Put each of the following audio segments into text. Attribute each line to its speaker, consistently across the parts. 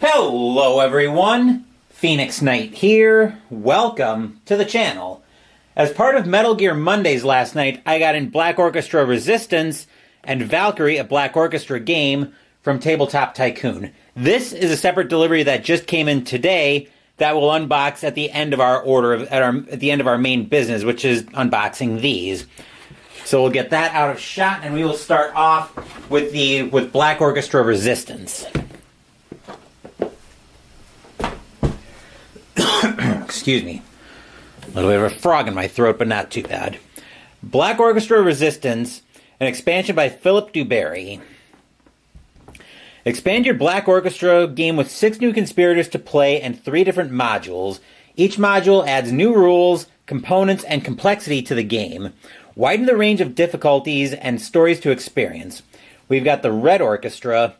Speaker 1: Hello everyone, Phoenix Knight here. Welcome to the channel. As part of Metal Gear Mondays last night, I got in Black Orchestra Resistance and Valkyrie, a Black Orchestra game from Tabletop Tycoon. This is a separate delivery that just came in today that we'll unbox at the end of our at the end of our main business, which is unboxing these. So we'll get that out of shot, and we will start off with Black Orchestra Resistance. Excuse me. A little bit of a frog in my throat, but not too bad. Black Orchestra Resistance, an expansion by Philip Dubarry. Expand your Black Orchestra game with 6 new conspirators to play and 3 different modules. Each module adds new rules, components, and complexity to the game. Widen the range of difficulties and stories to experience. We've got the Red Orchestra.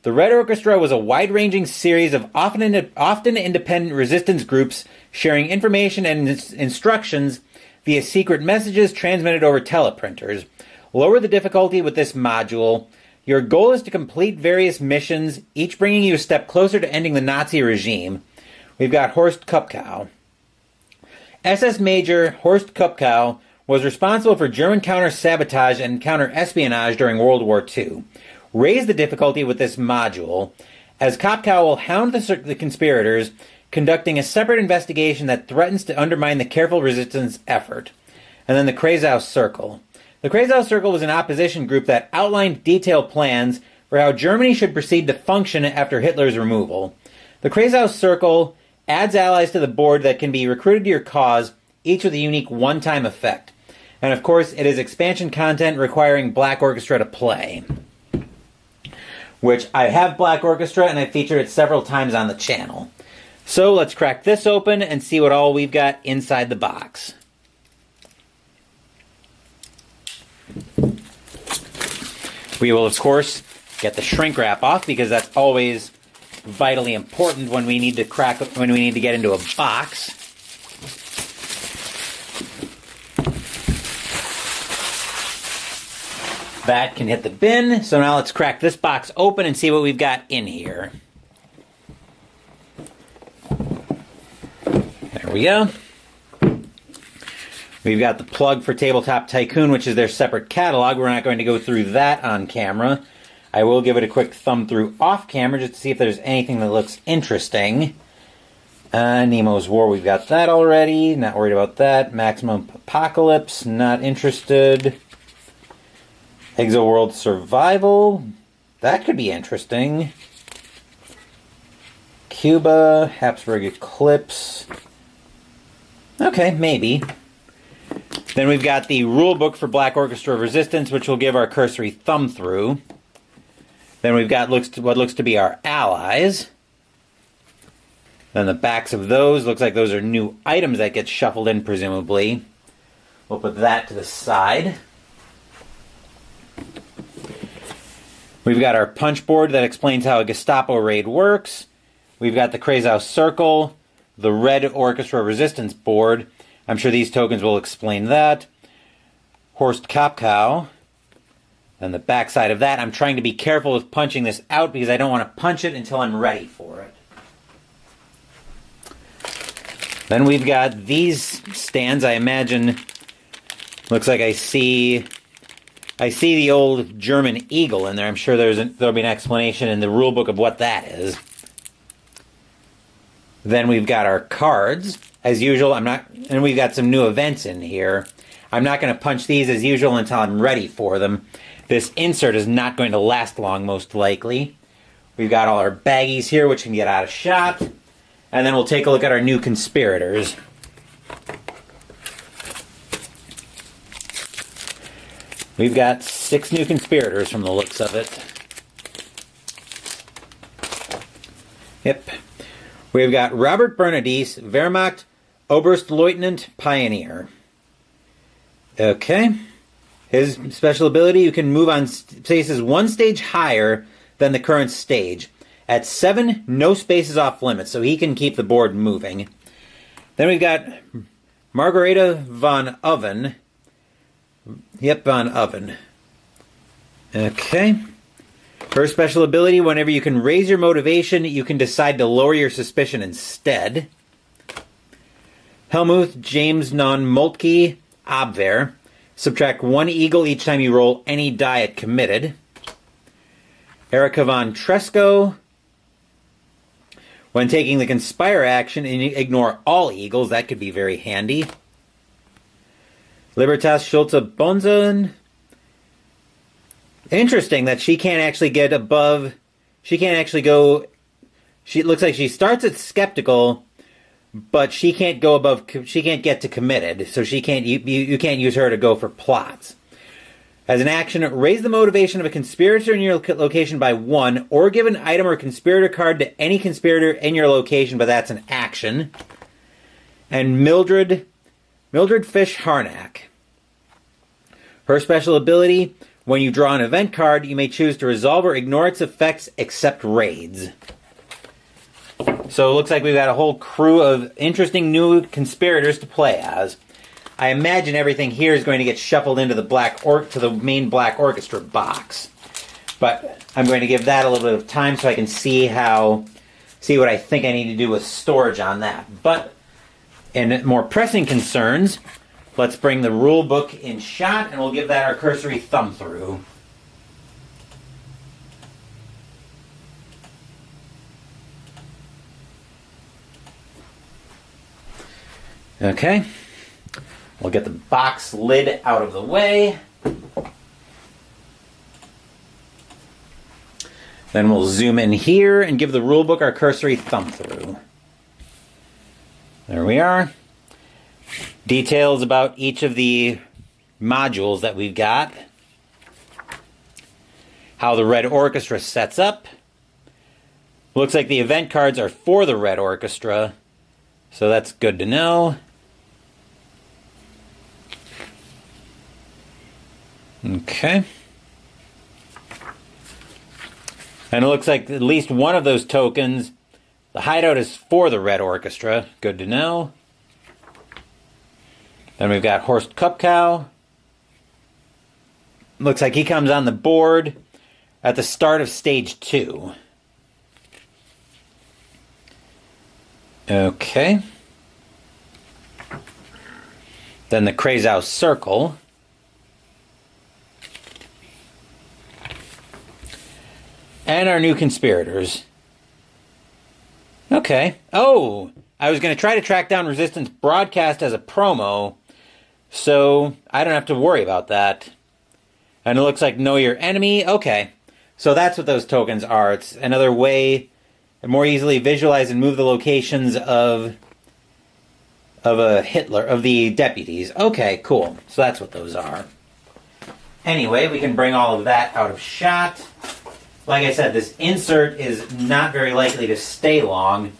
Speaker 1: The Red Orchestra was a wide-ranging series of often independent resistance groups sharing information and instructions via secret messages transmitted over teleprinters. Lower the difficulty with this module. Your goal is to complete various missions, each bringing you a step closer to ending the Nazi regime. We've got Horst Kupkow. SS Major Horst Kupkow was responsible for German counter-sabotage and counter-espionage during World War II. Raise the difficulty with this module, as Kopkow will hound the conspirators, conducting a separate investigation that threatens to undermine the careful resistance effort. And then the Kreisau Circle. The Kreisau Circle was an opposition group that outlined detailed plans for how Germany should proceed to function after Hitler's removal. The Kreisau Circle adds allies to the board that can be recruited to your cause, each with a unique one-time effect. And of course, it is expansion content requiring Black Orchestra to play. Which I have Black Orchestra, and I featured it several times on the channel. So let's crack this open and see what all we've got inside the box. We will, of course, get the shrink wrap off, because that's always vitally important when we need to get into a box. That can hit the bin. So now let's crack this box open and see what we've got in here. There we go. We've got the plug for Tabletop Tycoon, which is their separate catalog. We're not going to go through that on camera. I will give it a quick thumb through off camera just to see if there's anything that looks interesting. Nemo's War, we've got that already. Not worried about that. Maximum Apocalypse, not interested. Exoworld Survival, that could be interesting. Cuba, Habsburg Eclipse. Okay, maybe. Then we've got the rulebook for Black Orchestra Resistance, which we'll give our cursory thumb through. Then we've got what looks to be our allies. Then the backs of those, looks like those are new items that get shuffled in, presumably. We'll put that to the side. We've got our punch board that explains how a Gestapo raid works. We've got the Kreisau Circle, the Red Orchestra Resistance board. I'm sure these tokens will explain that. Horst Kopkow. And the backside of that, I'm trying to be careful with punching this out because I don't want to punch it until I'm ready for it. Then we've got these stands. I imagine, looks like I see the old German eagle in there. I'm sure there'll be an explanation in the rulebook of what that is. Then we've got our cards, as usual. And we've got some new events in here. I'm not going to punch these as usual until I'm ready for them. This insert is not going to last long, most likely. We've got all our baggies here, which can get out of shot. And then we'll take a look at our new conspirators. We've got 6 new conspirators from the looks of it. Yep. We've got Robert Bernadis, Wehrmacht, Oberstleutnant, Pioneer. Okay. His special ability, you can move on spaces 1 stage higher than the current stage. At 7, no spaces off limits, so he can keep the board moving. Then we've got Margareta von Oven. Yep, von Oven. Okay. Her special ability, whenever you can raise your motivation, you can decide to lower your suspicion instead. Helmuth James Non Moltke Abwehr. Subtract 1 eagle each time you roll any die at committed. Erica von Tresco. When taking the Conspire action, ignore all eagles. That could be very handy. Libertas Schulze Bonzen. Interesting that she can't actually get above... She can't actually go... It looks like she starts at skeptical, but she can't go above... She can't get to committed, so she can't. You can't use her to go for plots. As an action, raise the motivation of a conspirator in your location by 1, or give an item or conspirator card to any conspirator in your location, but that's an action. And Mildred Fish Harnack. Her special ability... When you draw an event card, you may choose to resolve or ignore its effects except raids. So it looks like we've got a whole crew of interesting new conspirators to play as. I imagine everything here is going to get shuffled into the main Black Orchestra box. But I'm going to give that a little bit of time so I can see what I think I need to do with storage on that. But in more pressing concerns, let's bring the rule book in shot, and we'll give that our cursory thumb through. Okay. We'll get the box lid out of the way. Then we'll zoom in here and give the rule book our cursory thumb through. There we are. Details about each of the modules that we've got. How the Red Orchestra sets up. Looks like the event cards are for the Red Orchestra, so that's good to know. Okay. And it looks like at least one of those tokens, the hideout is for the Red Orchestra. Good to know. Then we've got Horst Kupkow. Looks like he comes on the board at the start of stage 2. Okay. Then the Krazow Circle. And our new conspirators. Okay. Oh, I was going to try to track down Resistance Broadcast as a promo, so I don't have to worry about that. And it looks like Know Your Enemy. Okay. So that's what those tokens are. It's another way to more easily visualize and move the locations of the deputies. Okay, cool. So that's what those are. Anyway, we can bring all of that out of shot. Like I said, this insert is not very likely to stay long.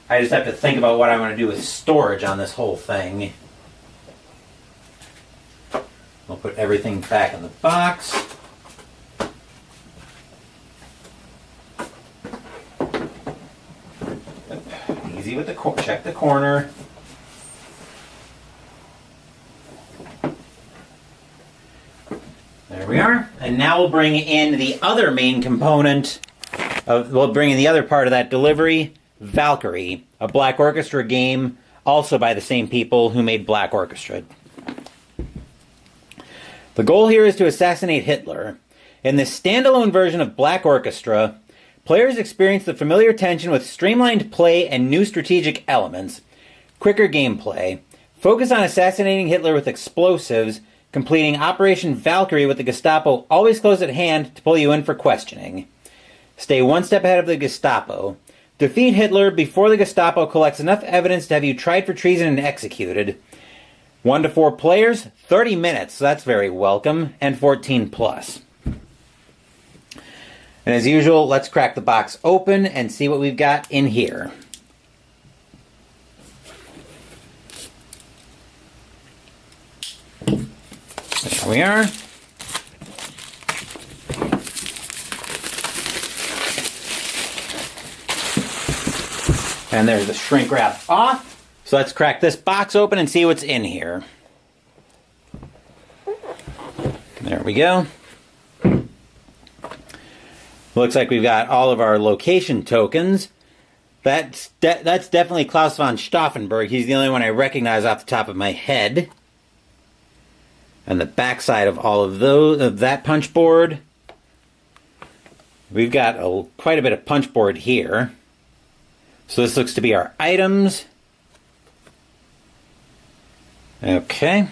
Speaker 1: I just have to think about what I want to do with storage on this whole thing. We'll put everything back in the box. Easy with the check the corner. There we are. And now we'll bring in the other main component. We'll bring in the other part of that delivery, Valkyrie, a Black Orchestra game, also by the same people who made Black Orchestra. The goal here is to assassinate Hitler. In this standalone version of Black Orchestra, players experience the familiar tension with streamlined play and new strategic elements, quicker gameplay, focus on assassinating Hitler with explosives, completing Operation Valkyrie with the Gestapo always close at hand to pull you in for questioning. Stay one step ahead of the Gestapo. Defeat Hitler before the Gestapo collects enough evidence to have you tried for treason and executed. 1 to 4 players, 30 minutes, so that's very welcome, and 14 plus. And as usual, let's crack the box open and see what we've got in here. There we are. And there's the shrink wrap off. So let's crack this box open and see what's in here. There we go. Looks like we've got all of our location tokens. That's definitely Klaus von Stauffenberg. He's the only one I recognize off the top of my head. And the backside of all of that punch board, we've got quite a bit of punch board here. So this looks to be our items. Okay.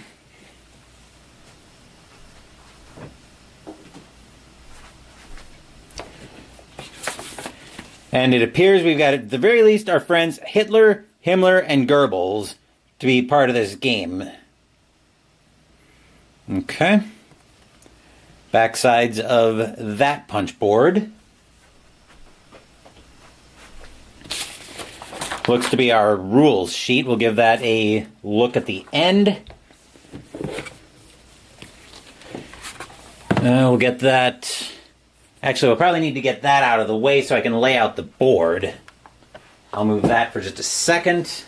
Speaker 1: And it appears we've got, at the very least, our friends Hitler, Himmler, and Goebbels to be part of this game. Okay. Backsides of that punch board. Looks to be our rules sheet. We'll give that a look at the end. We'll get that... Actually, we'll probably need to get that out of the way so I can lay out the board. I'll move that for just a second.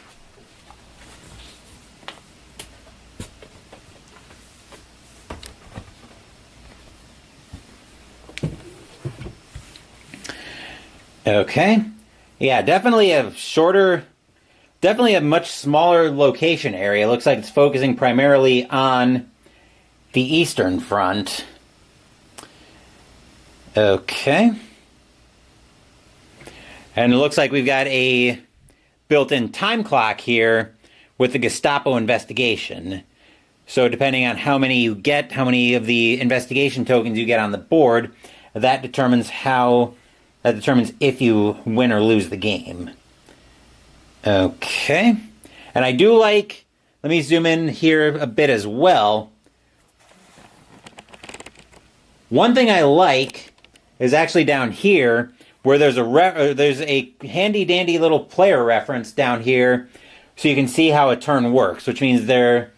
Speaker 1: Okay. Yeah, definitely a much smaller location area. Looks like it's focusing primarily on the Eastern Front. Okay. And it looks like we've got a built-in time clock here with the Gestapo investigation. So depending on how many you get, how many of the investigation tokens you get on the board, that determines if you win or lose the game. Okay. And I do like, let me zoom in here a bit as well. One thing I like is actually down here, where there's a handy-dandy little player reference down here, so you can see how a turn works, which means there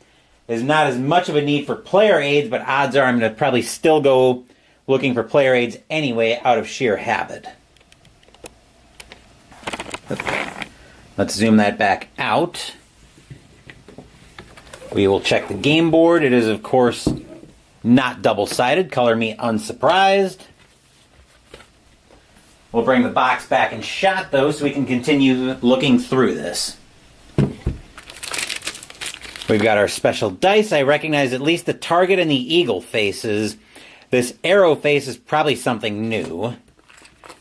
Speaker 1: is not as much of a need for player aids, but odds are I'm going to probably still go looking for player aids anyway out of sheer habit. Let's zoom that back out. We will check the game board. It is, of course, not double-sided. Color me unsurprised. We'll bring the box back in shot, though, so we can continue looking through this. We've got our special dice. I recognize at least the target and the eagle faces. This arrow face is probably something new.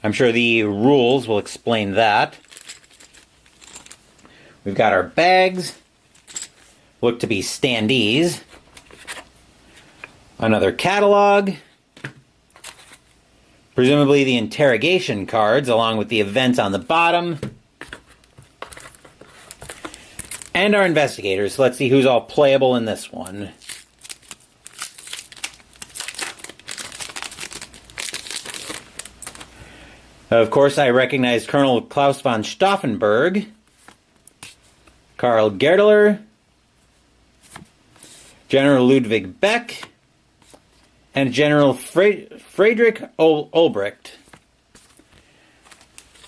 Speaker 1: I'm sure the rules will explain that. We've got our bags. Look to be standees. Another catalog. Presumably the interrogation cards, along with the events on the bottom. And our investigators. So let's see who's all playable in this one. Of course, I recognize Colonel Klaus von Stauffenberg, Karl Gerdeler, General Ludwig Beck, and General Friedrich Ulbricht.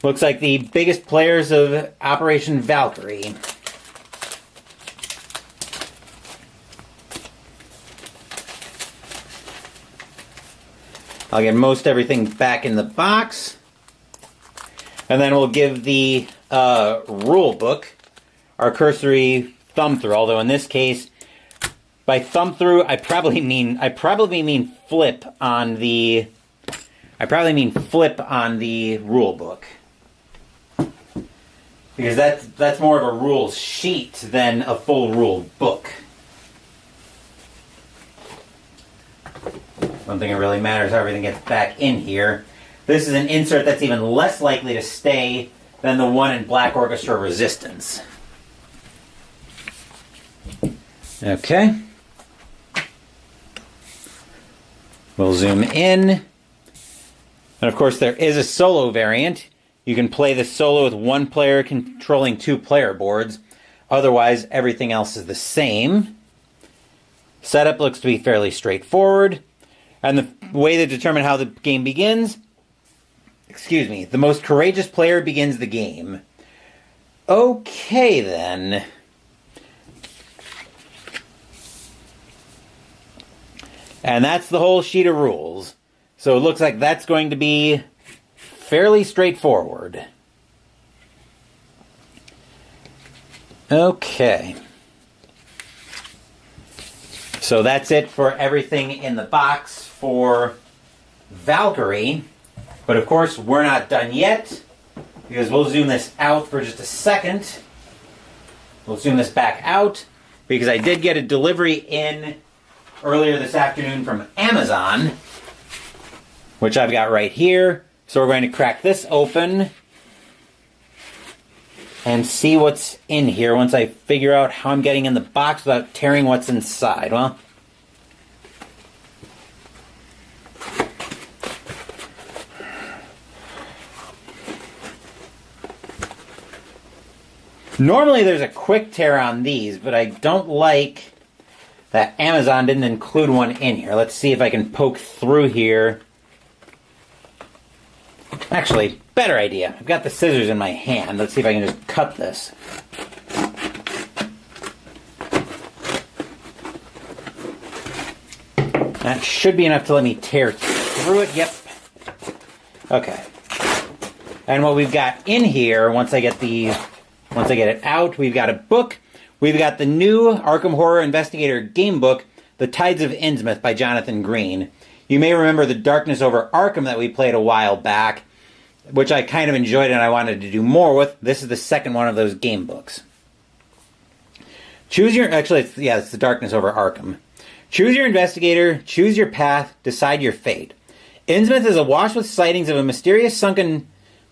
Speaker 1: Looks like the biggest players of Operation Valkyrie. I'll get most everything back in the box. And then we'll give the rule book our cursory thumb through. Although in this case, by thumb through, I probably mean flip on the rule book, because that's more of a rules sheet than a full rule book. One thing that really matters is how everything gets back in here. This is an insert that's even less likely to stay than the one in Black Orchestra Resistance. Okay. We'll zoom in. And of course there is a solo variant. You can play the solo with one player controlling 2 player boards. Otherwise, everything else is the same. Setup looks to be fairly straightforward. And the way to determine how the game begins, the most courageous player begins the game. Okay, then. And that's the whole sheet of rules. So it looks like that's going to be fairly straightforward. Okay. So that's it for everything in the box for Valkyrie. But of course, we're not done yet, because we'll zoom this out for just a second. We'll zoom this back out, because I did get a delivery in earlier this afternoon from Amazon, which I've got right here. So we're going to crack this open and see what's in here once I figure out how I'm getting in the box without tearing what's inside. Well, normally there's a quick tear on these, but I don't like that Amazon didn't include one in here. Let's see if I can poke through here. Actually, better idea. I've got the scissors in my hand. Let's see if I can just cut this. That should be enough to let me tear through it. Yep. Okay. And what we've got in here, once I get it out, we've got a book. We've got the new Arkham Horror Investigator game book, The Tides of Innsmouth by Jonathan Green. You may remember The Darkness Over Arkham that we played a while back, which I kind of enjoyed and I wanted to do more with. This is the second one of those game books. It's The Darkness Over Arkham. Choose your investigator, choose your path, decide your fate. Innsmouth is awash with sightings of a mysterious sunken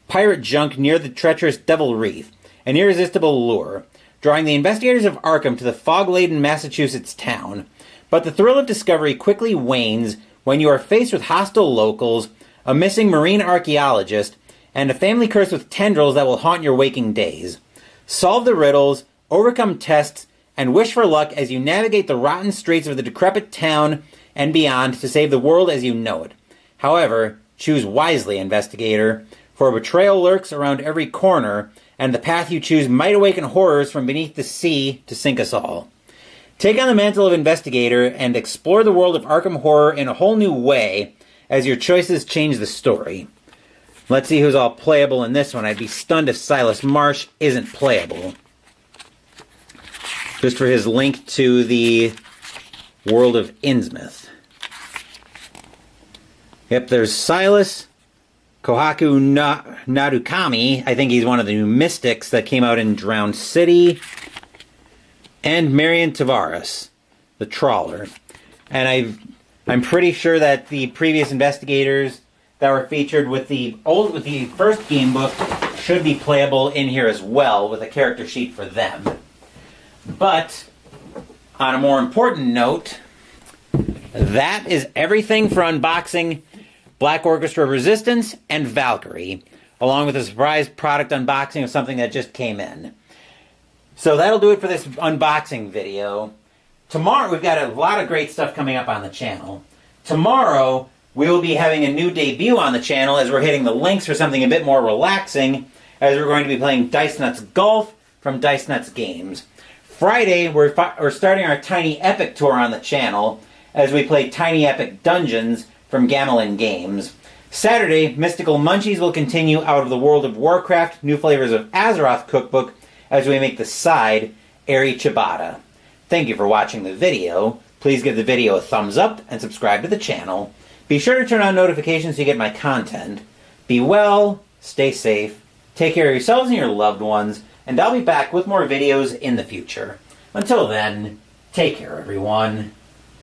Speaker 1: pirate junk near the treacherous Devil Reef, an irresistible lure, drawing the investigators of Arkham to the fog-laden Massachusetts town. But the thrill of discovery quickly wanes when you are faced with hostile locals, a missing marine archaeologist, and a family cursed with tendrils that will haunt your waking days. Solve the riddles, overcome tests, and wish for luck as you navigate the rotten streets of the decrepit town and beyond to save the world as you know it. However, choose wisely, investigator, for betrayal lurks around every corner, and the path you choose might awaken horrors from beneath the sea to sink us all. Take on the mantle of investigator and explore the world of Arkham Horror in a whole new way as your choices change the story. Let's see who's all playable in this one. I'd be stunned if Silas Marsh isn't playable. Just for his link to the world of Innsmouth. Yep, there's Silas Kohaku Narukami. I think he's one of the new mystics that came out in Drowned City. And Marion Tavares, the trawler. And I'm pretty sure that the previous investigators that were featured with the first game book should be playable in here as well, with a character sheet for them. But on a more important note, that is everything for unboxing Black Orchestra Resistance and Valkyrie, along with a surprise product unboxing of something that just came in. So that'll do it for this unboxing video. Tomorrow, we've got a lot of great stuff coming up on the channel. Tomorrow, we will be having a new debut on the channel as we're hitting the links for something a bit more relaxing, as we're going to be playing Dice Nuts Golf from Dice Nuts Games. Friday, we're starting our Tiny Epic tour on the channel as we play Tiny Epic Dungeons from Gamelin Games. Saturday, Mystical Munchies will continue out of the World of Warcraft New Flavors of Azeroth cookbook as we make the side Airy Ciabatta. Thank you for watching the video. Please give the video a thumbs up and subscribe to the channel. Be sure to turn on notifications so you get my content. Be well, stay safe, take care of yourselves and your loved ones, and I'll be back with more videos in the future. Until then, take care everyone.